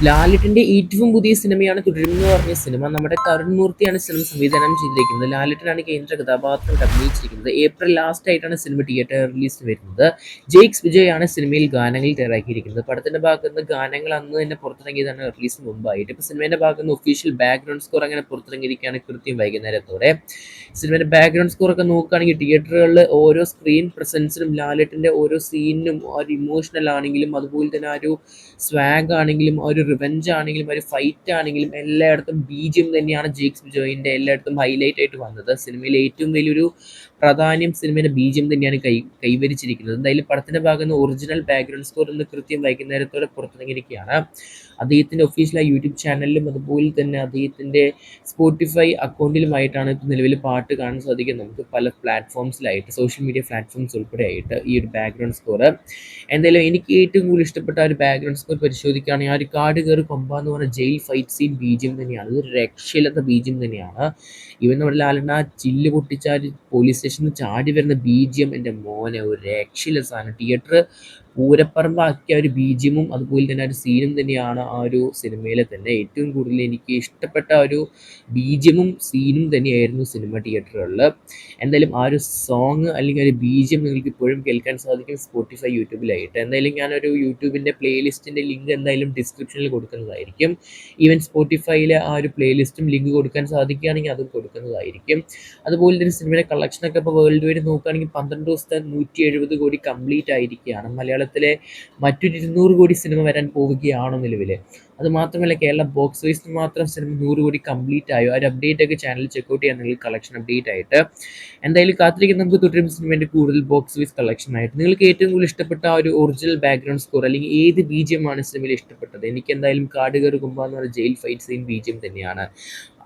ലാലേട്ടൻ്റെ ഏറ്റവും പുതിയ സിനിമയാണ് തുടരും എന്ന് പറഞ്ഞ സിനിമ. നമ്മുടെ കരുൺ മൂർത്തിയാണ് സിനിമ സംവിധാനം ചെയ്തിരിക്കുന്നത്. ലാലേട്ടനാണ് കേന്ദ്ര കഥാപാത്രം അഭിനയിച്ചിരിക്കുന്നത്. ഏപ്രിൽ ലാസ്റ്റ് ആയിട്ടാണ് സിനിമ തിയേറ്റർ റിലീസ് വരുന്നത്. ജെയ്ക്സ് വിജയ് ആണ് സിനിമയിൽ ഗാനങ്ങൾ തയ്യാറാക്കിയിരിക്കുന്നത്. പടത്തിന്റെ ഭാഗത്ത് നിന്ന് ഗാനങ്ങൾ അന്ന് തന്നെ പുറത്തിറങ്ങിയതാണ് റിലീസിന് മുമ്പായിട്ട്. ഇപ്പോൾ സിനിമയുടെ ഭാഗത്ത് നിന്ന് ഒഫീഷ്യൽ ബാക്ക്ഗ്രൗണ്ട് സ്കോർ അങ്ങനെ പുറത്തിറങ്ങിയിരിക്കുകയാണ് കൃത്യം വൈകുന്നേരത്തോടെ. സിനിമയുടെ ബാക്ക്ഗ്രൗണ്ട് സ്കോർ ഒക്കെ നോക്കുകയാണെങ്കിൽ തിയേറ്ററുകളിൽ ഓരോ സ്ക്രീൻ പ്രസൻസിനും ലാലേട്ടൻ്റെ ഓരോ സീനിനും ആ ഒരു ഇമോഷണൽ ആണെങ്കിലും അതുപോലെ തന്നെ ആ ഒരു സ്വാഗ് ആണെങ്കിലും ആ ഒരു റിവെഞ്ച് ആണെങ്കിലും ഒരു ഫൈറ്റ് ആണെങ്കിലും എല്ലായിടത്തും ബീജിയം തന്നെയാണ് ജെയ്ക്സ് ബിജോയിൻ്റെ എല്ലായിടത്തും ഹൈലൈറ്റ് ആയിട്ട് വന്നത്. സിനിമയിലെ ഏറ്റവും വലിയൊരു പ്രാധാന്യം സിനിമയുടെ ബീജിയം തന്നെയാണ് കൈവരിച്ചിരിക്കുന്നത്. എന്തായാലും പടത്തിന്റെ ഭാഗത്ത് നിന്ന് ഒറിജിനൽ ബാക്ക്ഗ്രൗണ്ട് സ്കോർ ഇന്ന് കൃത്യം വൈകുന്നേരത്തോടെ പുറത്തിറങ്ങിയിരിക്കുകയാണ്. അദ്ദേഹത്തിൻ്റെ ഒഫീഷ്യലായ യൂട്യൂബ് ചാനലിലും അതുപോലെ തന്നെ അദ്ദേഹത്തിൻ്റെ സ്പോട്ടിഫൈ അക്കൗണ്ടിലുമായിട്ടാണ് ഇപ്പോൾ നിലവിൽ പാട്ട് കാണാൻ സാധിക്കും. നമുക്ക് പല പ്ലാറ്റ്ഫോംസിലായിട്ട് സോഷ്യൽ മീഡിയ പ്ലാറ്റ്ഫോംസ് ഉൾപ്പെടെ ആയിട്ട് ഈ ഒരു ബാക്ക്ഗ്രൗണ്ട് സ്കോർ. എന്തായാലും എനിക്ക് ഏറ്റവും കൂടുതൽ ഇഷ്ടപ്പെട്ട ആ ഒരു ബാക്ക്ഗ്രൗണ്ട് സ്കോർ പരിശോധിക്കുകയാണെങ്കിൽ ആ ഒരു കാട് കയറി കൊമ്പ എന്ന് പറഞ്ഞ ജയിൽ ഫൈറ്റ് സീൻ ബീജിയം തന്നെയാണ്. ഇതൊരു രക്ഷയില്ലാത്ത ബീജിയം തന്നെയാണ്. ഇവൻ നമ്മുടെ ലാലേട്ടൻ ആ ചില്ല് പൊട്ടിച്ച ആ ഒരു പോലീസ് സ്റ്റേഷനിൽ ചാടി വരുന്ന ബീജിയം എൻ്റെ മോനെ ഒരു രക്ഷയില്ല സാധനം. തിയേറ്റർ പൂരപ്പറമ്പാക്കിയ ഒരു ബീജിയമും അതുപോലെ തന്നെ ഒരു സീനും തന്നെയാണ് ആ ഒരു സിനിമയിലെ തന്നെ ഏറ്റവും കൂടുതൽ എനിക്ക് ഇഷ്ടപ്പെട്ട ഒരു ബീജിയമും സീനും തന്നെയായിരുന്നു സിനിമ തിയേറ്ററുകളിൽ. എന്തായാലും ആ ഒരു സോങ് അല്ലെങ്കിൽ ഒരു ബീജിയം നിങ്ങൾക്ക് ഇപ്പോഴും കേൾക്കാൻ സാധിക്കും സ്പോട്ടിഫൈ യൂട്യൂബിലായിട്ട്. എന്തായാലും ഞാനൊരു യൂട്യൂബിൻ്റെ പ്ലേലിസ്റ്റിൻ്റെ ലിങ്ക് എന്തായാലും ഡിസ്ക്രിപ്ഷനിൽ കൊടുക്കുന്നതായിരിക്കും. ഈവൻ സ്പോട്ടിഫൈയിലെ ആ ഒരു പ്ലേലിസ്റ്റും ലിങ്ക് കൊടുക്കാൻ സാധിക്കുകയാണെങ്കിൽ അതും കൊടുക്കുന്നതായിരിക്കും. അതുപോലെ തന്നെ സിനിമയുടെ കളക്ഷനൊക്കെ ഇപ്പോൾ വേൾഡ് വൈഡ് നോക്കുകയാണെങ്കിൽ 12 ദിവസത്തെ 170 കോടി കംപ്ലീറ്റ് ആയിരിക്കുകയാണ്. മലയാളത്തിലെ മറ്റൊരു 200 കോടി സിനിമ വരാൻ പോവുകയാണോ നിലവിൽ. അതുമാത്രമല്ല കേരള ബോക്സ് ഓഫീസിൽ മാത്രം സിനിമ 100 കോടി കംപ്ലീറ്റ് ആയോ. ആ ഒരു അപ്ഡേറ്റ് ഒക്കെ ചാനൽ ചെക്കൗട്ട് ചെയ്യാൻ നിങ്ങൾ കളക്ഷൻ അപ്ഡേറ്റ് ആയിട്ട്. എന്തായാലും കാത്തിരിക്കുന്ന നമുക്ക് തുടരും സിനിമേൻ്റെ കൂടുതൽ ബോക്സ് ഓഫീസ് കളക്ഷൻ ആയിട്ട്. നിങ്ങൾക്ക് ഏറ്റവും കൂടുതൽ ഇഷ്ടപ്പെട്ട ആ ഒരു ഒറിജിനൽ ബാക്ക്ഗ്രൗണ്ട് സ്കോർ അല്ലെങ്കിൽ ഏത് ബീജിയമാണ് സിനിമയിൽ ഇഷ്ടപ്പെട്ടത്? എനിക്ക് എന്തായാലും കാട് കയറി കുമ്പ എന്ന് പറഞ്ഞ ജയിൽ ഫൈറ്റ് സീൻ ബീജിയം തന്നെയാണ്.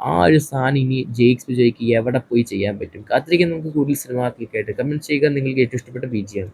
ആ ഒരു സാധനം ഇനി ജെയ്ക്സ് വിജയ്ക്ക് എവിടെ പോയി ചെയ്യാൻ പറ്റും? കാത്തിരിക്കാൻ നമുക്ക് കൂടുതൽ സിനിമ ആയിട്ട് കമൻറ്റ് ചെയ്യുക നിങ്ങൾക്ക് ഏറ്റവും ഇഷ്ടപ്പെട്ട ബീജിയം.